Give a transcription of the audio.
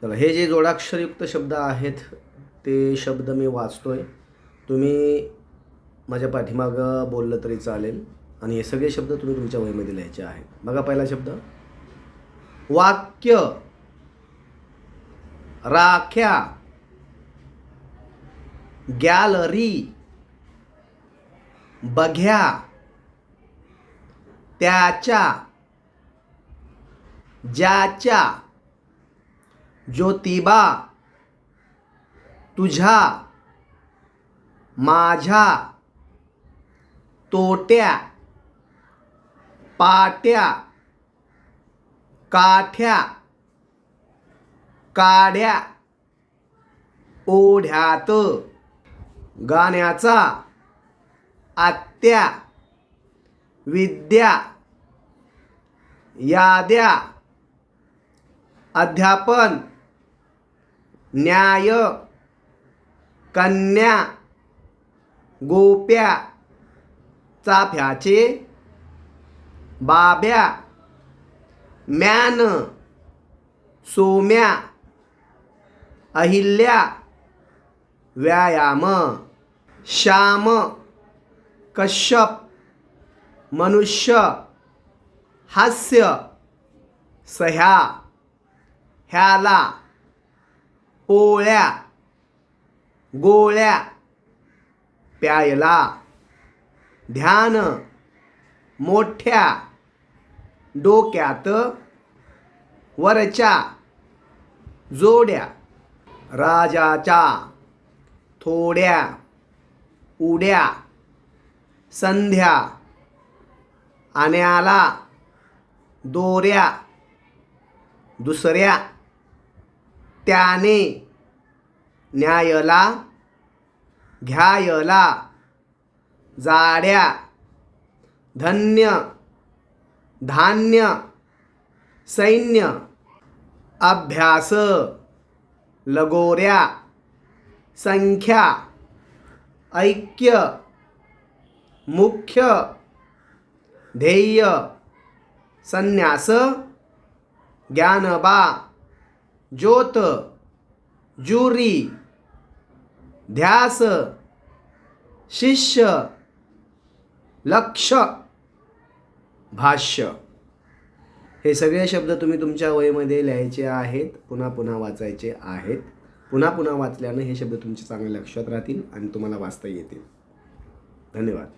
तर हे जे जोडाक्षरयुक्त शब्द आहेत ते शब्द मी वाचतोय. तुम्ही माझ्या पाठीमागं बोललं तरी चालेल आणि हे सगळे शब्द तुम्ही तुमच्या वहीमध्ये लिहायचे आहेत. बघा पहिला शब्द वाक्य, राख्या, गॅलरी, बघ्या, त्याच्या, ज्याच्या, ज्योतिबा, तुझ्या, माझ्या, तोट्या, पाट्या, काठ्या, काड्या, ओढ्यात, गाण्याचा, आत्या, विद्या, याद्या, अध्यापन, न्याय, कन्या, गोप्या, चाफ्याचे, बाब्या, म्यान, सोम्या, अहिल्या, व्यायाम, श्याम, कश्यप, मनुष्य, हास्य, सह्या, ह्याला, पोळ्या, गोळ्या, प्यायला, ध्यान, मोठ्या, डोक्यात, वरच्या, जोड्या, राजाच्या, थोड्या, उड्या, संध्या, आण्याला, दोऱ्या, दुसऱ्या, त्याने, न्यायला, घ्यायला, जाड्या, धन्य, धान्य, सैन्य, अभ्यास, लगोऱ्या, संख्या, ऐक्य, मुख्य, ध्येय, संन्यास, ज्ञानबा, ज्योत, जुरी, ध्यास, शिष्य, लक्ष, भाष्य. हे सगळे शब्द तुम्ही तुमच्या वहीमध्ये लिहायचे आहेत, पुन्हा पुन्हा वाचायचे आहेत. पुन्हा पुन्हा वाचल्यानं हे शब्द तुमच्या चांगल्या लक्षात राहतील आणि तुम्हाला वाचता येतील. धन्यवाद.